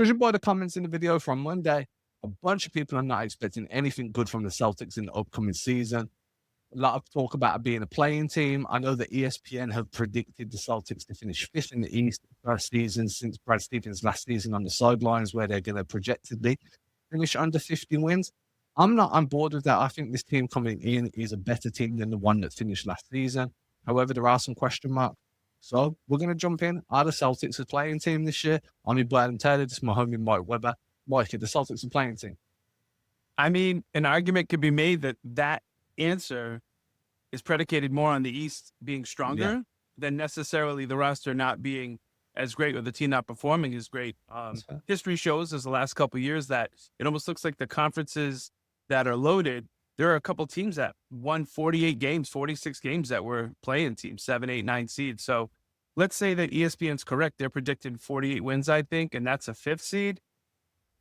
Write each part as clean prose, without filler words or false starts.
Judging by the comments in the video from Monday, a bunch of people are not expecting anything good from the Celtics in the upcoming season. A lot of talk about it being a playing team. I know that ESPN have predicted the Celtics to finish fifth in the East first season since Brad Stevens' last season on the sidelines, where they're going to projectedly finish under 50 wins. I'm not on board with that. I think this team coming in is a better team than the one that finished last season. However, there are some question marks. So we're going to jump in. Are the Celtics a playing team this year? I'm your Bladen Taylor. This is my homie Mike Weber. Mike, are the Celtics a playing team? I mean, an argument could be made that that answer is predicated more on the East being stronger than necessarily the roster not being as great or the team not performing as great. History shows as the last couple of years that it almost looks like the conferences that are loaded, there are a couple teams that won 48 games, 46 games that were playing teams, 7, 8, 9 seeds. So let's say that ESPN's correct. They're predicting 48 wins, I think, and that's a 5th seed.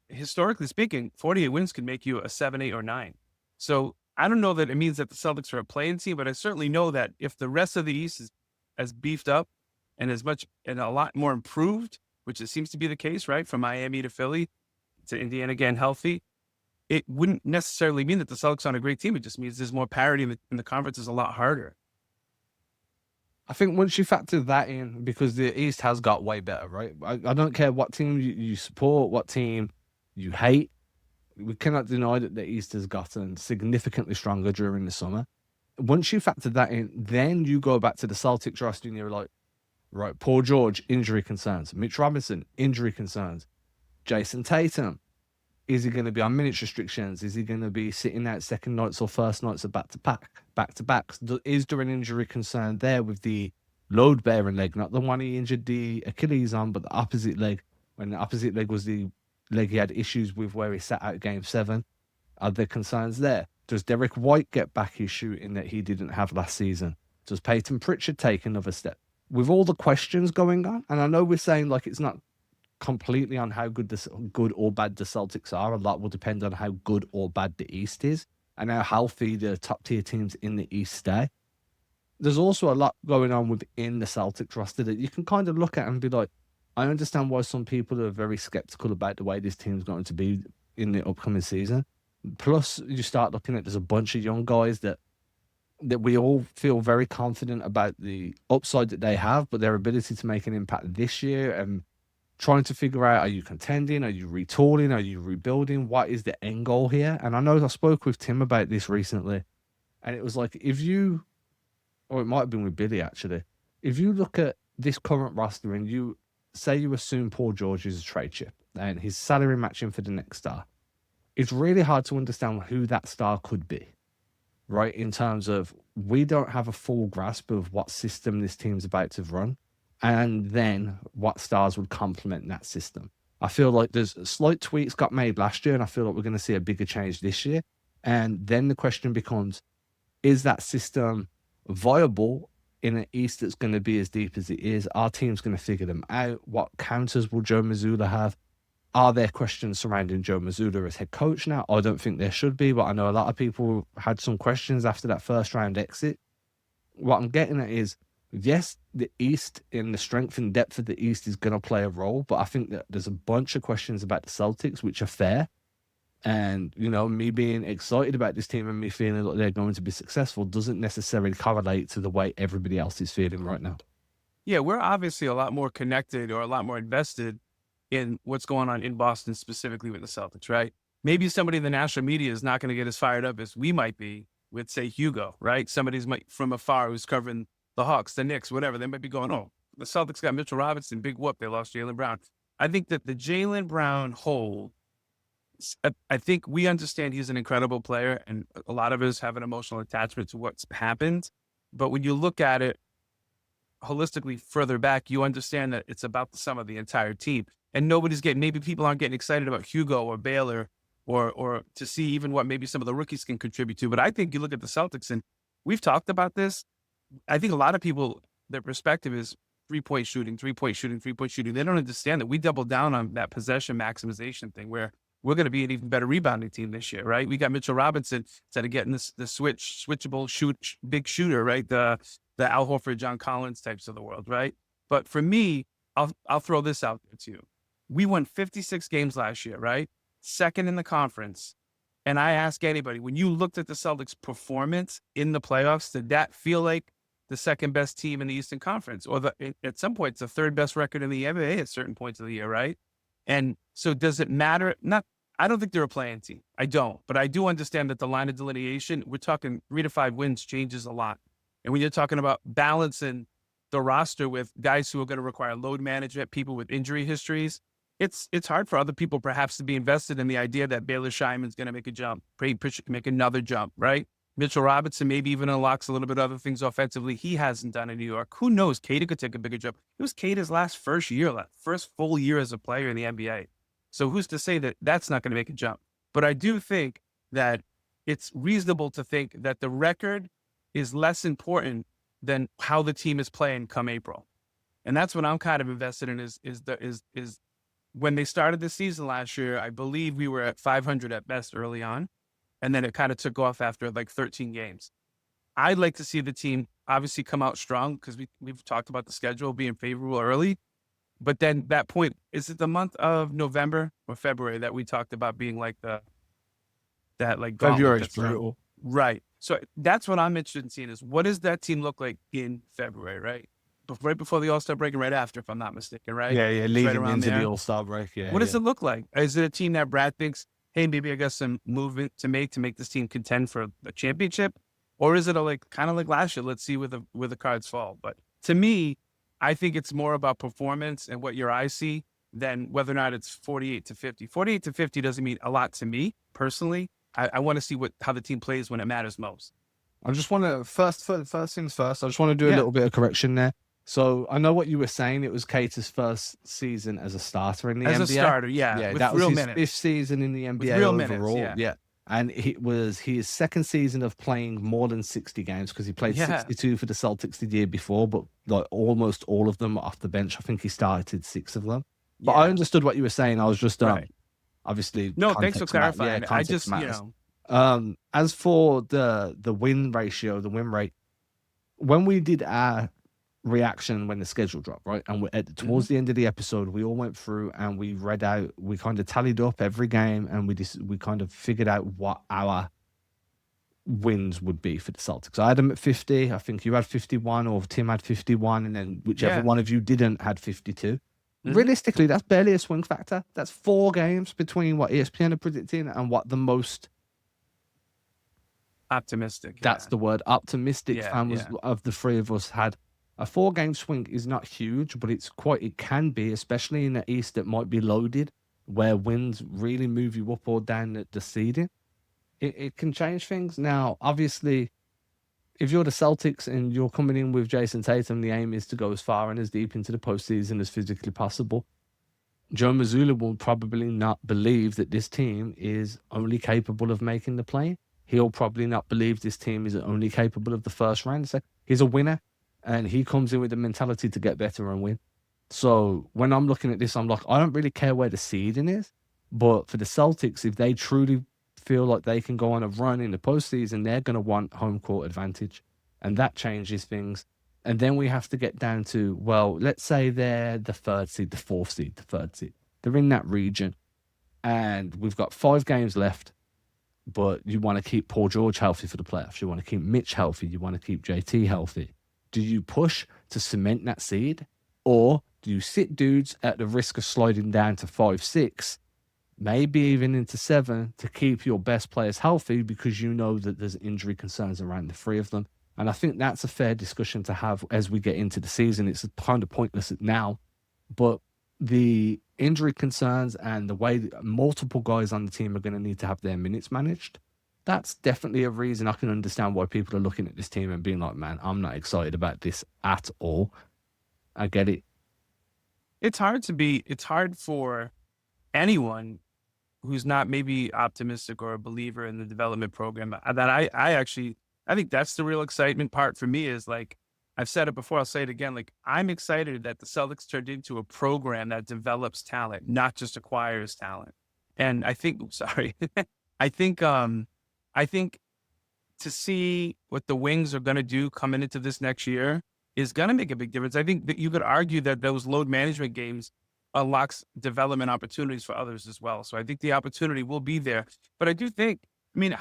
Historically speaking, 48 wins can make you a 7, 8, or 9. So I don't know that it means that the Celtics are a playing team, but I certainly know that if the rest of the East is as beefed up and as much and a lot more improved, which it seems to be the case, right? From Miami to Philly to Indiana again healthy, it wouldn't necessarily mean that the Celtics aren't a great team. It just means there's more parity and the conference is a lot harder. I think once you factor that in, because the East has got way better, right? I don't care what team you support, what team you hate. We cannot deny that the East has gotten significantly stronger during the summer. Once you factor that in, then you go back to the Celtics roster and you're like, right, Paul George, injury concerns. Mitch Robinson, injury concerns. Jason Tatum, is he going to be on minutes restrictions? Is he going to be sitting out second nights or first nights of back-to-backs? Is there an injury concern there with the load-bearing leg? Not the one he injured the Achilles on, but the opposite leg. When the opposite leg was the leg he had issues with where he sat out Game 7. Are there concerns there? Does Derrick White get back his shooting that he didn't have last season? Does Peyton Pritchard take another step? With all the questions going on, and I know we're saying like it's not completely on how good or bad the Celtics are. A lot will depend on how good or bad the East is and how healthy the top tier teams in the East stay. There's also a lot going on within the Celtics roster that you can kind of look at and be like, I understand why some people are very skeptical about the way this team's going to be in the upcoming season. Plus, you start looking at there's a bunch of young guys that we all feel very confident about the upside that they have, but their ability to make an impact this year and trying to figure out, are you contending? Are you retooling? Are you rebuilding? What is the end goal here? And I know I spoke with Tim about this recently, and it was like, or it might have been with Billy actually, if you look at this current roster and you say you assume Paul George is a trade chip and his salary matching for the next star, it's really hard to understand who that star could be, right? In terms of, we don't have a full grasp of what system this team's about to run, and then what stars would complement that system. I feel like there's slight tweaks got made last year, and I feel like we're going to see a bigger change this year. And then the question becomes, is that system viable in an East that's going to be as deep as it is? Our team's going to figure them out. What counters will Joe Mazzulla have? Are there questions surrounding Joe Mazzulla as head coach now? I don't think there should be, but I know a lot of people had some questions after that first round exit. What I'm getting at is, yes, the East and the strength and depth of the East is going to play a role, but I think that there's a bunch of questions about the Celtics which are fair. And, you know, me being excited about this team and me feeling like they're going to be successful doesn't necessarily correlate to the way everybody else is feeling right now. Yeah, we're obviously a lot more connected or a lot more invested in what's going on in Boston, specifically with the Celtics, right? Maybe somebody in the national media is not going to get as fired up as we might be with, say, Hugo, right? Somebody's from afar who's covering the Hawks, the Knicks, whatever. They might be going, oh, the Celtics got Mitchell Robinson, big whoop, they lost Jaylen Brown. I think that the Jaylen Brown hold, I think we understand he's an incredible player, and a lot of us have an emotional attachment to what's happened. But when you look at it holistically further back, you understand that it's about the sum of the entire team. And maybe people aren't getting excited about Hugo or Baylor or to see even what maybe some of the rookies can contribute to. But I think you look at the Celtics, and we've talked about this. I think a lot of people, their perspective is three-point shooting. They don't understand that we double down on that possession maximization thing where we're going to be an even better rebounding team this year, right? We got Mitchell Robinson instead of getting the switchable big shooter, right? The Al Horford, John Collins types of the world, right? But for me, I'll throw this out there too. We won 56 games last year, right? Second in the conference. And I ask anybody, when you looked at the Celtics' performance in the playoffs, did that feel like the second best team in the Eastern Conference, or at some points the third best record in the NBA at certain points of the year, right? And so, does it matter? Not. I don't think they're a playing team. I don't, but I do understand that the line of delineation, we're talking 3 to 5 wins, changes a lot. And when you're talking about balancing the roster with guys who are going to require load management, people with injury histories, it's hard for other people perhaps to be invested in the idea that Baylor Scheinman's going to make a jump, Peyton Pritchard can make another jump, right? Mitchell Robinson maybe even unlocks a little bit of other things offensively he hasn't done in New York. Who knows? Kata could take a bigger jump. It was Kata's first full year as a player in the NBA. So who's to say that that's not going to make a jump? But I do think that it's reasonable to think that the record is less important than how the team is playing come April. And that's what I'm kind of invested in is when they started the season last year, I believe we were at 500 at best early on. And then it kind of took off after like 13 games. I'd like to see the team obviously come out strong because we've talked about the schedule being favorable early. But then that point, is it the month of November or February that we talked about being like that like gauntlet February is that's around? brutal. Right. So that's what I'm interested in seeing is what does that team look like in February, right? Right before the All-Star break and right after, if I'm not mistaken, right? Yeah, It's right leading around into there. the All-Star break. Yeah. What does it look like? Is it a team that Brad thinks, hey, maybe I got some movement to make this team contend for a championship? Or is it kind of like last year? Let's see where the cards fall. But to me, I think it's more about performance and what your eyes see than whether or not it's 48 to 50. 48 to 50 doesn't mean a lot to me personally. I want to see how the team plays when it matters most. I just want to first things first. I just want to do a little bit of correction there. So I know what you were saying. It was Cater's first season as a starter in the NBA. As a starter, Yeah, with that was real his minutes. fifth season in the NBA With real overall. minutes, yeah. And it was his second season of playing more than 60 games because he played 62 for the Celtics the year before, but like almost all of them off the bench. I think he started 6 of them. But I understood what you were saying. I was just obviously no. Thanks for clarifying. I just matters. As for the win ratio, the win rate, when we did our reaction when the schedule dropped, right, and towards the end of the episode, we all went through and we read out, we kind of tallied up every game, and we kind of figured out what our wins would be for the Celtics. I had them at 50. I think you had 51, or Tim had 51, and then whichever one of you didn't had 52. Realistically, that's barely a swing factor. That's 4 games between what ESPN are predicting and what the most optimistic. That's the word. Optimistic fan was of the 3 of us had. A 4-game swing is not huge, but it can be, especially in the East that might be loaded, where wins really move you up or down the seeding. It can change things. Now, obviously, if you're the Celtics and you're coming in with Jason Tatum, the aim is to go as far and as deep into the postseason as physically possible. Joe Mazzulla will probably not believe that this team is only capable of making the play. He'll probably not believe this team is only capable of the first round. So he's a winner, and he comes in with the mentality to get better and win. So when I'm looking at this, I'm like, I don't really care where the seeding is, but for the Celtics, if they truly feel like they can go on a run in the postseason, they're going to want home court advantage, and that changes things. And then we have to get down to, well, let's say they're the 3rd seed, the 4th seed, the 3rd seed. They're in that region, and we've got 5 games left, but you want to keep Paul George healthy for the playoffs. You want to keep Mitch healthy. You want to keep JT healthy. Do you push to cement that seed, or do you sit dudes at the risk of sliding down to 5, 6, maybe even into 7 to keep your best players healthy because you know that there's injury concerns around the 3 of them? And I think that's a fair discussion to have as we get into the season. It's kind of pointless now, but the injury concerns and the way that multiple guys on the team are going to need to have their minutes managed, that's definitely a reason I can understand why people are looking at this team and being like, man, I'm not excited about this at all. I get it. It's hard for anyone who's not maybe optimistic or a believer in the development program that I think that's the real excitement part for me is like, I've said it before, I'll say it again. Like, I'm excited that the Celtics turned into a program that develops talent, not just acquires talent. And I think, I think to see what the Wings are going to do coming into this next year is going to make a big difference. I think that you could argue that those load management games unlocks development opportunities for others as well. So I think the opportunity will be there. But I do think, I mean,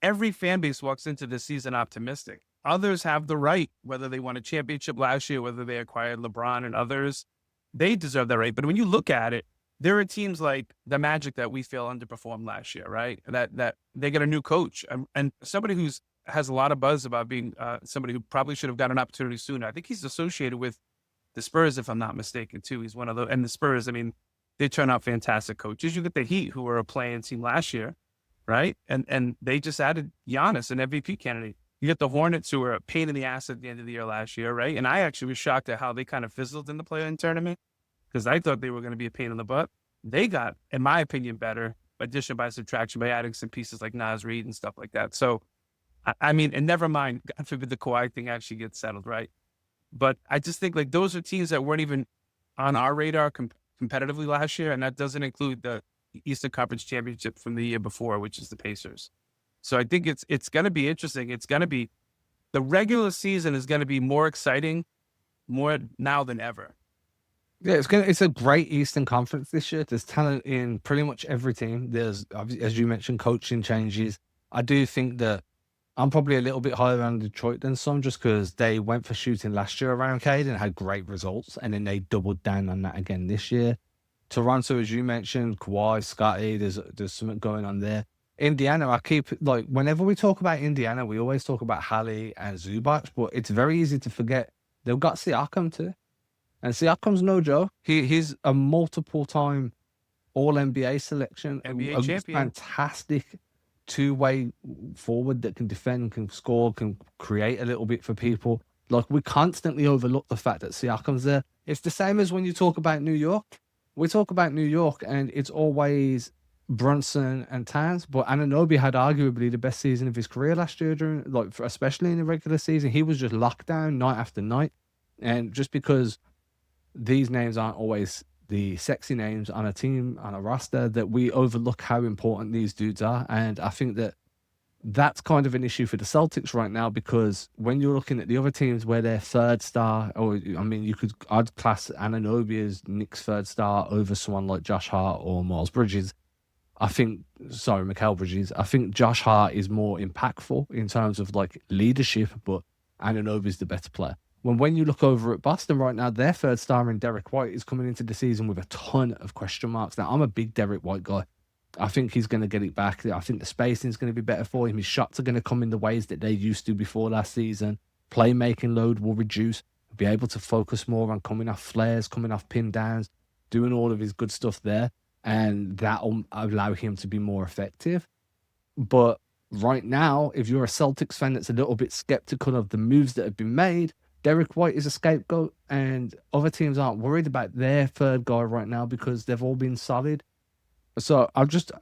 every fan base walks into this season optimistic. Others have the right, whether they won a championship last year, whether they acquired LeBron and others, they deserve that right. But when you look at it, there are teams like the Magic that we feel underperformed last year, right? That they get a new coach and somebody who's has a lot of buzz about being somebody who probably should have got an opportunity sooner. I think he's associated with the Spurs, if I'm not mistaken, too. He's one of those, and the Spurs, I mean, they turn out fantastic coaches. You get the Heat, who were a playing team last year, right? And they just added Giannis, an MVP candidate. You get the Hornets, who were a pain in the ass at the end of the year last year, right? And I actually was shocked at how they kind of fizzled in the play-in tournament because I thought they were going to be a pain in the butt. They got, in my opinion, better addition by subtraction by adding some pieces like Nas Reed and stuff like that. So, I mean, and never mind, God forbid the Kawhi thing actually gets settled, right? But I just think like those are teams that weren't even on our radar competitively last year, and that doesn't include the Eastern Conference Championship from the year before, which is the Pacers. So I think it's going to be interesting. It's going to be the regular season is going to be more exciting, more now than ever. Yeah, it's a great Eastern Conference this year. There's talent in pretty much every team. There's, as you mentioned, coaching changes. I do think that I'm probably a little bit higher on Detroit than some just because they went for shooting last year around Cade and had great results, and then they doubled down on that again this year. Toronto, as you mentioned, Kawhi, Scotty, there's something going on there. Indiana, I keep like whenever we talk about Indiana, we always talk about Hallie and Zubac, but it's very easy to forget they've got Siakam too. And Siakam's no joke. He's a multiple time All NBA selection, NBA champion. fantastic two-way forward that can defend, can score, can create a little bit for people. Like we constantly overlook the fact that Siakam's there. It's the same as when you talk about New York. We talk about New York and it's always Brunson and Towns, but Anunoby had arguably the best season of his career last year during, like, especially in the regular season. He was just locked down night after night, and just because these names aren't always the sexy names on a team, on a roster, that we overlook how important these dudes are. And I think that that's kind of an issue for the Celtics right now, because when you're looking at the other teams where their third star, or I mean, I'd class Anunoby as Nick's third star over someone like Josh Hart or Miles Bridges. Mikal Bridges. I think Josh Hart is more impactful in terms of like leadership, but Anunoby's the better player. When you look over at Boston right now, their third star in Derrick White is coming into the season with a ton of question marks. Now, I'm a big Derrick White guy. I think he's going to get it back. I think the spacing is going to be better for him. His shots are going to come in the ways that they used to before last season. Playmaking load will reduce. He'll be able to focus more on coming off flares, coming off pin downs, doing all of his good stuff there. And that'll allow him to be more effective. But right now, if you're a Celtics fan that's a little bit skeptical of the moves that have been made, Derrick White is a scapegoat, and other teams aren't worried about their third guy right now because they've all been solid. So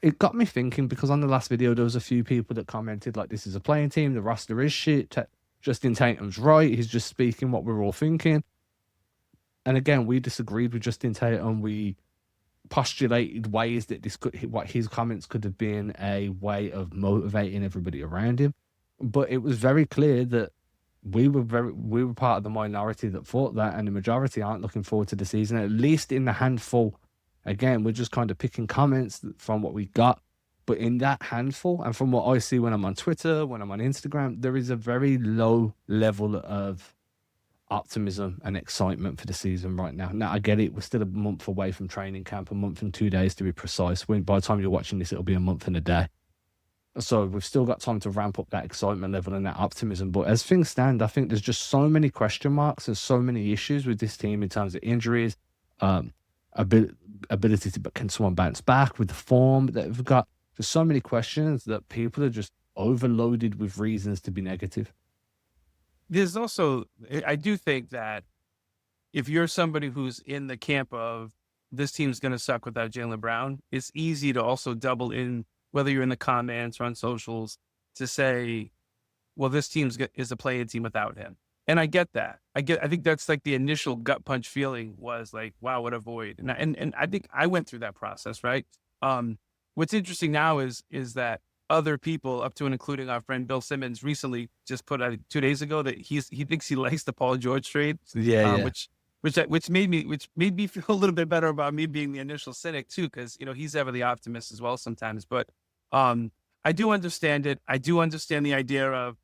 it got me thinking, because on the last video, there was a few people that commented like, this is a playing team, the roster is shit, Justin Tatum's right, he's just speaking what we're all thinking. And again, we disagreed with Justin Tatum. We postulated ways that what his comments could have been a way of motivating everybody around him. But it was very clear that we were part of the minority that thought that, and the majority aren't looking forward to the season, at least in the handful. Again, we're just kind of picking comments from what we got. But in that handful, and from what I see when I'm on Twitter, when I'm on Instagram, there is a very low level of optimism and excitement for the season right now. Now, I get it. We're still a month away from training camp, a month and 2 days to be precise. By the time you're watching this, it'll be a month and a day. So we've still got time to ramp up that excitement level and that optimism. But as things stand, I think there's just so many question marks and so many issues with this team in terms of injuries, ability to, but can someone bounce back with the form that we've got? There's so many questions that people are just overloaded with reasons to be negative. There's also, I do think that if you're somebody who's in the camp of this team's going to suck without Jaylen Brown, it's easy to also double in, whether you're in the comments or on socials, to say, well, this team is a play-in team without him. And I get that. I think that's like the initial gut punch feeling was like, wow, what a void. And I think I went through that process, right? What's interesting now is that other people, up to and including our friend Bill Simmons, recently just put out 2 days ago that he thinks he likes the Paul George trade. Yeah. Which which made me feel a little bit better about me being the initial cynic too, because he's ever the optimist as well sometimes. But I do understand it. I do understand the idea of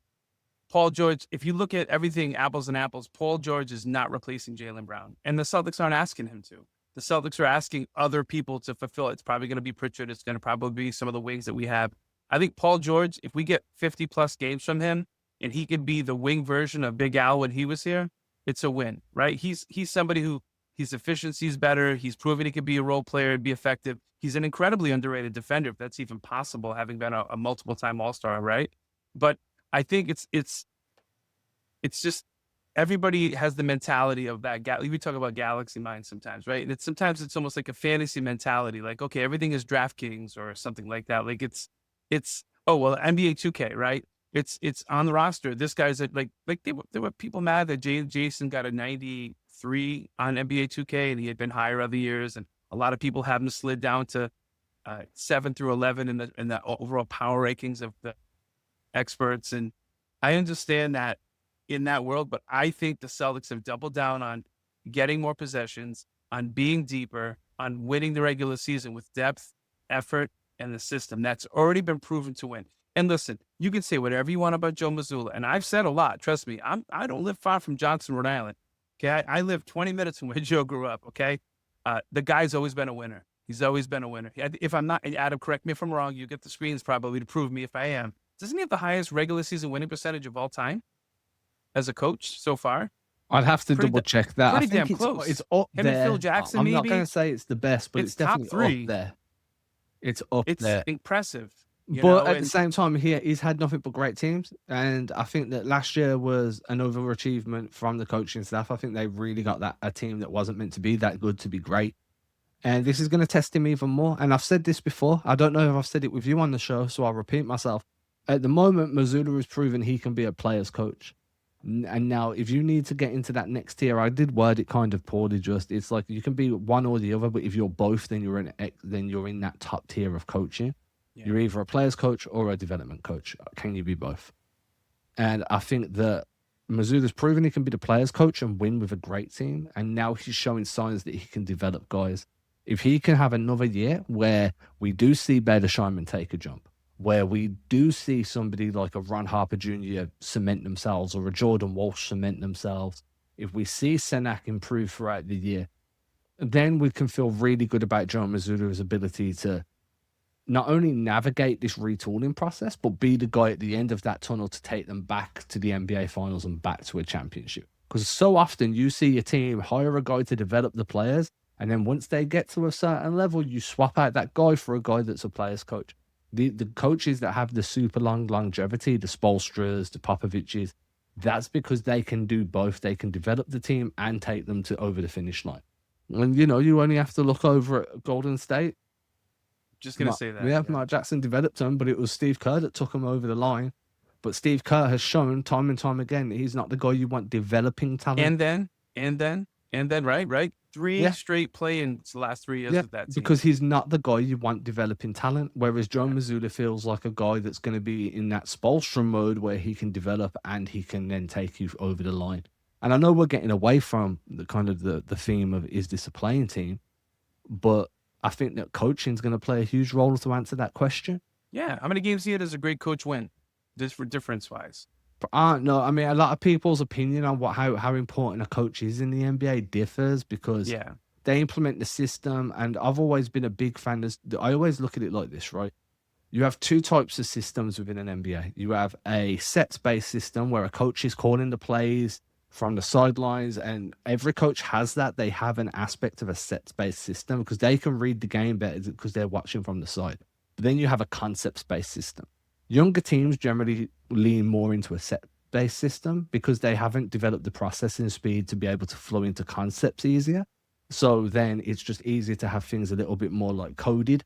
Paul George. If you look at everything apples and apples, Paul George is not replacing Jaylen Brown, and the Celtics aren't asking him to. The Celtics are asking other people to fulfill it. It's probably going to be Pritchard. It's going to probably be some of the wings that we have. I think Paul George, if we get 50 plus games from him and he could be the wing version of Big Al when he was here, it's a win, right? He's somebody who his efficiency is better. He's proven he could be a role player and be effective. He's an incredibly underrated defender, if that's even possible, having been a multiple time All-Star, right? But I think it's just everybody has the mentality of that. We talk about galaxy mind sometimes, right? And sometimes it's almost like a fantasy mentality, like, okay, everything is DraftKings or something like that. Like it's oh well, NBA 2K, right? It's on the roster. This guy's like there were people mad that Jason got a 93 on NBA 2K and he had been higher other years, and a lot of people have him slid down to 7 through 11 in the overall power rankings of the experts. And I understand that in that world, but I think the Celtics have doubled down on getting more possessions, on being deeper, on winning the regular season with depth, effort, and the system that's already been proven to win. And listen, you can say whatever you want about Joe Mazzulla, and I've said a lot. Trust me, I don't live far from Johnson, Rhode Island. Okay, I live 20 minutes from where Joe grew up. Okay, the guy's always been a winner. He's always been a winner. If I'm not, Adam, correct me if I'm wrong. You get the screens probably to prove me if I am. Doesn't he have the highest regular season winning percentage of all time as a coach so far? I'd have to double check that. Pretty I think damn close. It's up Him there. and Phil Jackson, I'm maybe? not going to say it's the best, but it's top definitely three. up there. It's up there. It's impressive. But at the same time, he's had nothing but great teams. And I think that last year was an overachievement from the coaching staff. I think they really got a team that wasn't meant to be that good to be great. And this is going to test him even more. And I've said this before. I don't know if I've said it with you on the show, so I'll repeat myself. At the moment, Mazzulla has proven he can be a player's coach. And now, if you need to get into that next tier, I did word it kind of poorly. It's like you can be one or the other, but if you're both, then you're in that top tier of coaching. Yeah. You're either a player's coach or a development coach. Can you be both? And I think that Mazzulla's proven he can be the player's coach and win with a great team. And now he's showing signs that he can develop guys. If he can have another year where we do see Bader Scheinman take a jump, where we do see somebody like a Ron Harper Jr. cement themselves or a Jordan Walsh cement themselves, if we see Senak improve throughout the year, then we can feel really good about Joe Mazzulla's ability to not only navigate this retooling process, but be the guy at the end of that tunnel to take them back to the NBA Finals and back to a championship. Because so often you see your team hire a guy to develop the players, and then once they get to a certain level, you swap out that guy for a guy that's a player's coach. The coaches that have the super long longevity, the Spoelstras, the Popoviches, that's because they can do both. They can develop the team and take them over the finish line. And, you only have to look over at Golden State. Just going to say that. Yeah, Mark Jackson developed him, but it was Steve Kerr that took him over the line. But Steve Kerr has shown time and time again that he's not the guy you want developing talent. And then, right? Three straight play-ins the last 3 years with that team. Because he's not the guy you want developing talent, whereas Joe Mazzulla feels like a guy that's going to be in that Spoelstra mode where he can develop and he can then take you over the line. And I know we're getting away from the kind of the theme of, is this a playing team? But I think that coaching is going to play a huge role to answer that question. Yeah. How many games do you does a great coach win? Just for difference-wise. No, I mean, a lot of people's opinion on how important a coach is in the NBA differs because they implement the system. And I've always been a big fan of, I always look at it like this, right? You have two types of systems within an NBA. You have a sets-based system where a coach is calling the plays from the sidelines, and every coach has that. They have an aspect of a sets-based system because they can read the game better because they're watching from the side. But then you have a concepts-based system. Younger teams generally lean more into a set-based system because they haven't developed the processing speed to be able to flow into concepts easier. So then it's just easier to have things a little bit more like coded.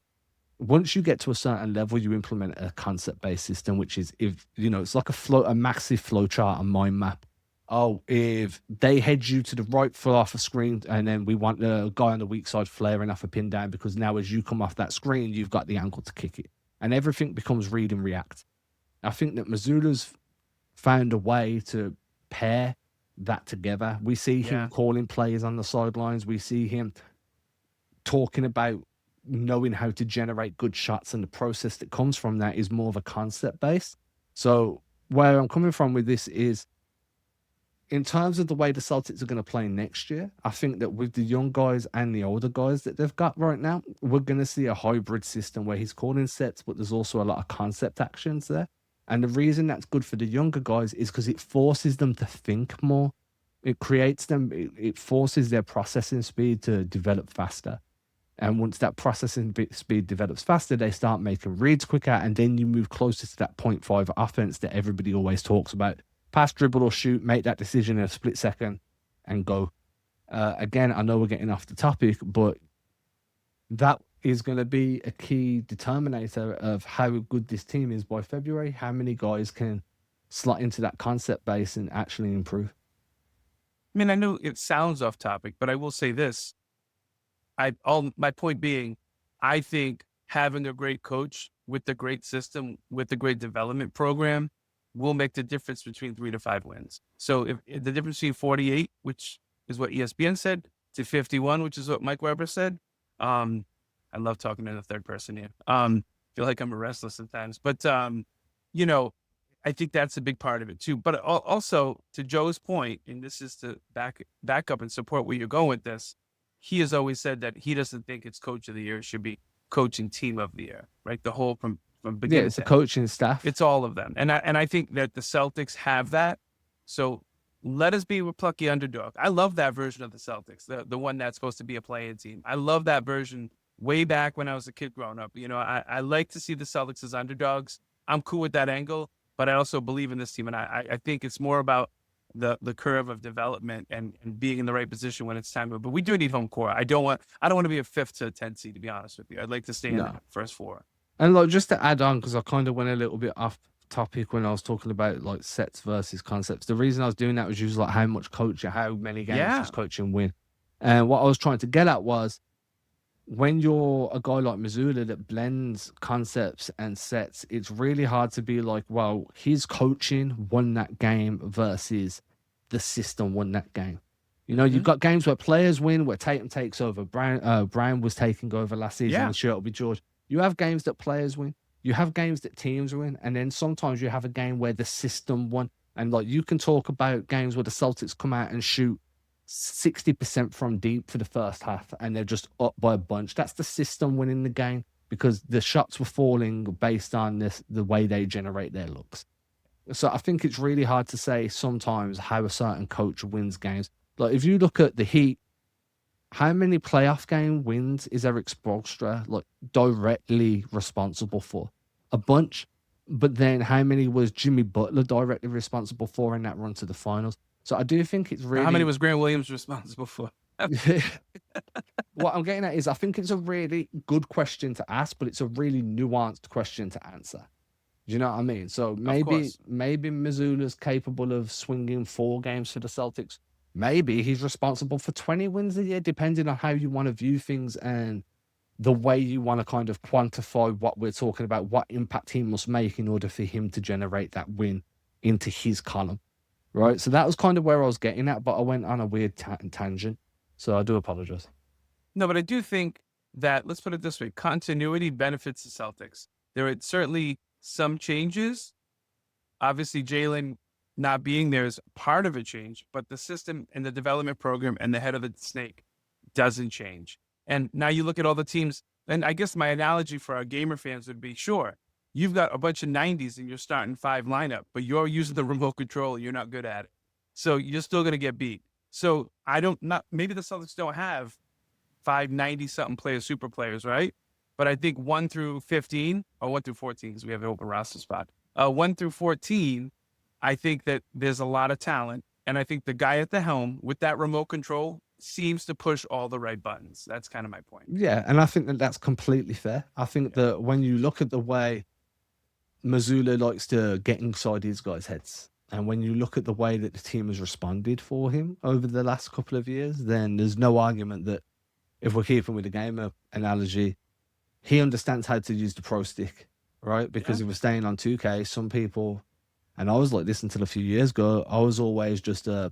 Once you get to a certain level, you implement a concept-based system, which is, it's like a massive flow chart, a mind map. Oh, if they head you to the right foot off a screen, and then we want the guy on the weak side flaring off a pin down because now as you come off that screen, you've got the angle to kick it. And everything becomes read and react. I think that Mazzulla's found a way to pair that together. We see him Yeah. calling players on the sidelines. We see him talking about knowing how to generate good shots, and the process that comes from that is more of a concept base. So where I'm coming from with this is, in terms of the way the Celtics are going to play next year, I think that with the young guys and the older guys that they've got right now, we're going to see a hybrid system where he's calling sets, but there's also a lot of concept actions there. And the reason that's good for the younger guys is because it forces them to think more. It creates them, it forces their processing speed to develop faster. And once that processing speed develops faster, they start making reads quicker. And then you move closer to that 0.5 offense that everybody always talks about. Pass, dribble, or shoot, make that decision in a split second and go. Again, I know we're getting off the topic, but that is going to be a key determinator of how good this team is by February. How many guys can slot into that concept base and actually improve? I mean, I know it sounds off topic, but I will say this. My point being, I think having a great coach with the great system, with the great development program, will make the difference between 3 to 5 wins. So if the difference between 48, which is what ESPN said, to 51, which is what Mike Weber said. I love talking in the third person here. Feel like I'm a wrestler sometimes, but you know, I think that's a big part of it too. But also to Joe's point, and this is to back up and support where you're going with this. He has always said that he doesn't think it's coach of the year. It should be coaching team of the year, right? The whole from beginning. Yeah, it's the coaching staff. It's all of them. And I think that the Celtics have that. So let us be a plucky underdog. I love that version of the Celtics, the one that's supposed to be a play-in team. I love that version way back when I was a kid growing up. You know, I like to see the Celtics as underdogs. I'm cool with that angle, but I also believe in this team. And I think it's more about the curve of development and being in the right position when it's time to. But we do need home court. I don't want to be a 5th to 10th seed, to be honest with you. I'd like to stay in the first 4. And like, just to add on, because I kind of went a little bit off topic when I was talking about like sets versus concepts. The reason I was doing that was just like how much coaching, how many games does coaching win. And what I was trying to get at was, when you're a guy like Mazzulla that blends concepts and sets, it's really hard to be like, well, his coaching won that game versus the system won that game. You know, you've got games where players win, where Tatum takes over. Brown was taking over last season, and sure, it'll be George. You have games that players win. You have games that teams win. And then sometimes you have a game where the system won. And like, you can talk about games where the Celtics come out and shoot 60% from deep for the first half, and they're just up by a bunch. That's the system winning the game, because the shots were falling based on the way they generate their looks. So I think it's really hard to say sometimes how a certain coach wins games. Like, if you look at the Heat, how many playoff game wins is Eric Spoelstra like directly responsible for? A bunch. But then how many was Jimmy Butler directly responsible for in that run to the finals? So I do think it's really... How many was Grant Williams responsible for? What I'm getting at is, I think it's a really good question to ask, but it's a really nuanced question to answer. Do you know what I mean? So maybe Mazzulla's capable of swinging 4 games for the Celtics. Maybe he's responsible for 20 wins a year, depending on how you want to view things and the way you want to kind of quantify what we're talking about, what impact he must make in order for him to generate that win into his column, right? So that was kind of where I was getting at, but I went on a weird tangent, so I do apologize. No, but I do think that, let's put it this way, continuity benefits the Celtics. There are certainly some changes. Obviously, Jalen not being there is part of a change, but the system and the development program and the head of the snake doesn't change. And now you look at all the teams, and I guess my analogy for our gamer fans would be, sure, you've got a bunch of 90s in your starting 5 lineup, but you're using the remote control, you're not good at it. So you're still going to get beat. So maybe the Celtics don't have 5 90-something players, super players, right? But I think 1 through 15, or 1 through 14, because we have an open roster spot. 1 through 14, I think that there's a lot of talent. And I think the guy at the helm with that remote control seems to push all the right buttons. That's kind of my point. Yeah, and I think that that's completely fair. I think that when you look at the way Mazzulla likes to get inside these guys' heads, and when you look at the way that the team has responded for him over the last couple of years, then there's no argument that, if we're keeping with the gamer analogy, he understands how to use the pro stick, right? Because if we're staying on 2K, some people, and I was like this until a few years ago, I was always just a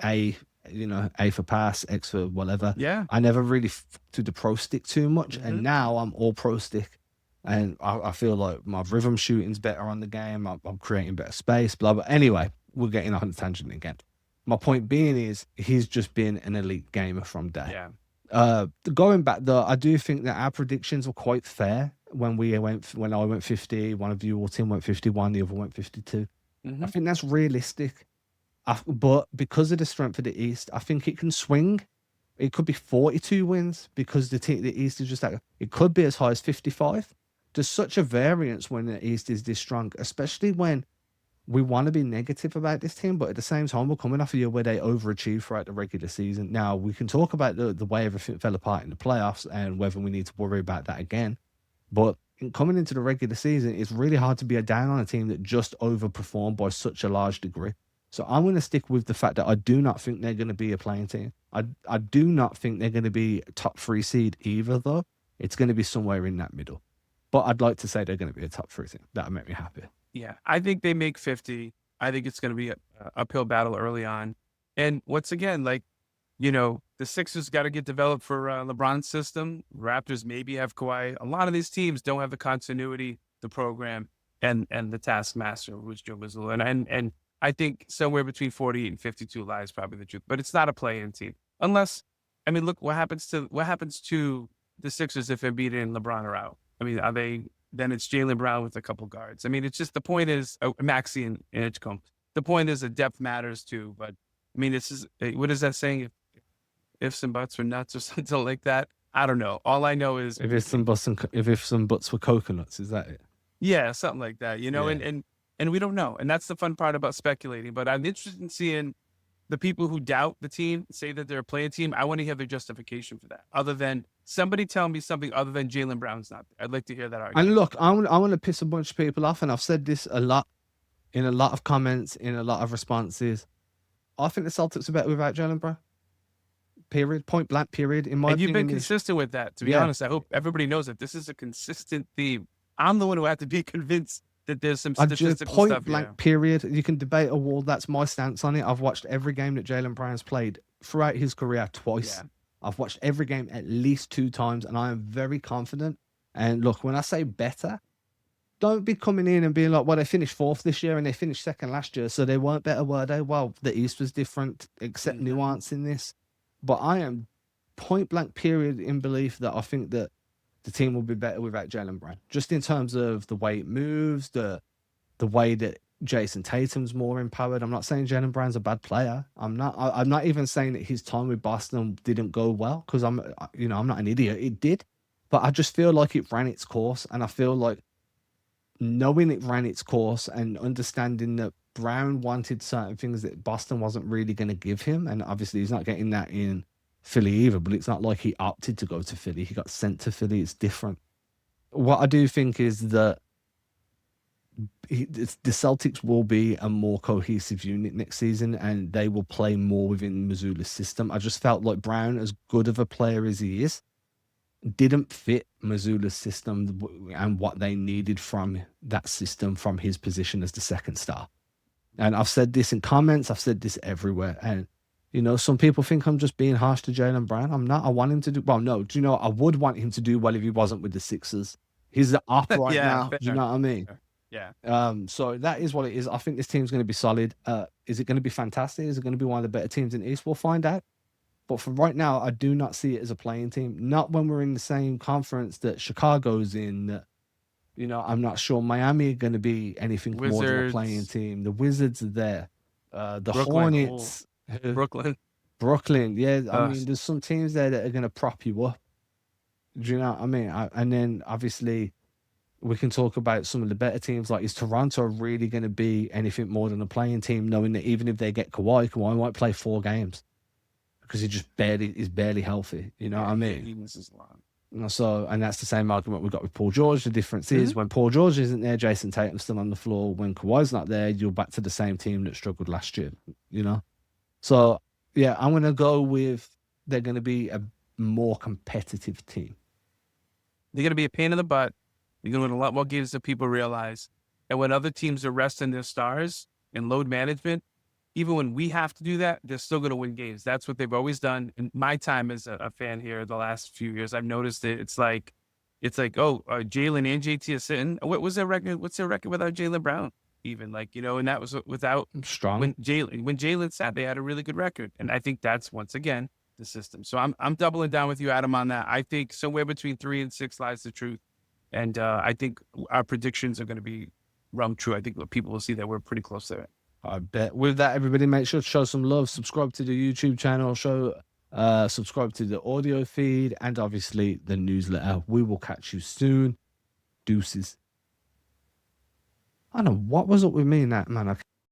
A, A for pass, X for whatever. Yeah. I never really to the pro stick too much, Mm-hmm. and now I'm all pro stick, and I feel like my rhythm shooting's better on the game. I'm creating better space, blah blah. Anyway, we're getting on a tangent again. My point being is he's just been an elite gamer from day. Yeah. Going back though, I do think that our predictions were quite fair when I went 50, one of you or Tim went 51, the other went 52. Mm-hmm. I think that's realistic. But because of the strength of the East, I think it can swing. It could be 42 wins because the East is just like, it could be as high as 55. There's such a variance when the East is this strong, especially when we want to be negative about this team, but at the same time, we're coming off a year where they overachieved throughout the regular season. Now, we can talk about the way everything fell apart in the playoffs and whether we need to worry about that again. But coming into the regular season, it's really hard to be down on a team that just overperformed by such a large degree. So I'm going to stick with the fact that I do not think they're going to be a playing team. I do not think they're going to be a top 3 seed either, though. It's going to be somewhere in that middle. But I'd like to say they're going to be a top 3 team. That would make me happy. Yeah, I think they make 50. I think it's going to be a uphill battle early on. And once again, like, the Sixers got to get developed for LeBron's system. Raptors maybe have Kawhi. A lot of these teams don't have the continuity, the program, and the taskmaster, which Joe Mazzulla. And I think somewhere between 48 and 52 lies probably the truth. But it's not a play-in team. Unless, look what happens to the Sixers if Embiid and LeBron are out. Are they... Then it's Jaylen Brown with a couple guards. It's just the point is Maxey and Edgecombe. The point is that depth matters too. But this is what is that saying? Ifs and buts or nuts or something like that. I don't know. All I know is if some buts were coconuts, is that it? Yeah, something like that. Yeah. And we don't know. And that's the fun part about speculating. But I'm interested in seeing the people who doubt the team, say that they're a playing team. I want to hear their justification for that. Other than somebody tell me something other than Jaylen Brown's not there. I'd like to hear that argument. And look, I want to piss a bunch of people off, and I've said this a lot in a lot of comments, in a lot of responses. I think the Celtics are better without Jaylen Brown. Period. Point blank. Period. In my and you've opinion, been consistent with that. To be honest, I hope everybody knows that this is a consistent theme. I'm the one who have to be convinced that there's some statistical point stuff. Blank. Period. You can debate a wall. That's my stance on it. I've watched every game that Jaylen Brown's played throughout his career twice. Yeah. I've watched every game at least 2 times, and I am very confident. And look, when I say better, don't be coming in and being like, well, they finished 4th this year and they finished 2nd last year, so they weren't better, were they? Well, the East was different, except nuance in this. But I am point blank period in belief that I think that the team will be better without Jaylen Brown. Just in terms of the way it moves, the way that Jason Tatum's more empowered. I'm not saying Jaylen Brown's a bad player. I'm not even saying that his time with Boston didn't go well, because I'm not an idiot. It did. But I just feel like it ran its course, and I feel like knowing it ran its course and understanding that Brown wanted certain things that Boston wasn't really going to give him, and obviously he's not getting that in Philly either, but it's not like he opted to go to Philly. He got sent to Philly. It's different. What I do think is that the Celtics will be a more cohesive unit next season, and they will play more within Mazzulla's system. I just felt like Brown, as good of a player as he is, didn't fit Mazzulla's system and what they needed from that system, from his position as the second star. And I've said this in comments, I've said this everywhere. And, some people think I'm just being harsh to Jaylen Brown. I'm not. I want him to do well. No, do you know, I would want him to do well if he wasn't with the Sixers. He's the up right now. Fair. Do you know what I mean? Yeah. So that is what it is. I think this team's going to be solid. Is it going to be fantastic? Is it going to be one of the better teams in the East? We'll find out. But for right now, I do not see it as a playing team. Not when we're in the same conference that Chicago's in. That, I'm not sure Miami are going to be anything more than a playing team. The Wizards are there. The Brooklyn, Hornets. Brooklyn. Yeah. I mean, there's some teams there that are going to prop you up. Do you know what I mean? And then, obviously, we can talk about some of the better teams. Like, is Toronto really going to be anything more than a playing team, knowing that even if they get Kawhi might play 4 games because he's barely healthy. You know what I mean? So, and that's the same argument we've got with Paul George. The difference is when Paul George isn't there, Jason Tatum's still on the floor. When Kawhi's not there, you're back to the same team that struggled last year. So yeah, I'm going to go with they're going to be a more competitive team. They're going to be a pain in the butt. They're going to win a lot more games than people realize. And when other teams are resting their stars in load management, even when we have to do that, they're still going to win games. That's what they've always done. In my time as a fan here, the last few years, I've noticed it. Oh, Jalen and JT are sitting. What was their record? What's their record without Jalen Brown? Even like, and that was without Strong. when Jalen sat, they had a really good record. And I think that's once again the system. So I'm doubling down with you, Adam, on that. I think somewhere between 3 and 6 lies the truth. And I think our predictions are going to be rung true. I think people will see that we're pretty close to it. I bet. With that, everybody, make sure to show some love. Subscribe to the YouTube channel. Subscribe to the audio feed, and obviously the newsletter. We will catch you soon. Deuces. I don't know what was up with me in that, man.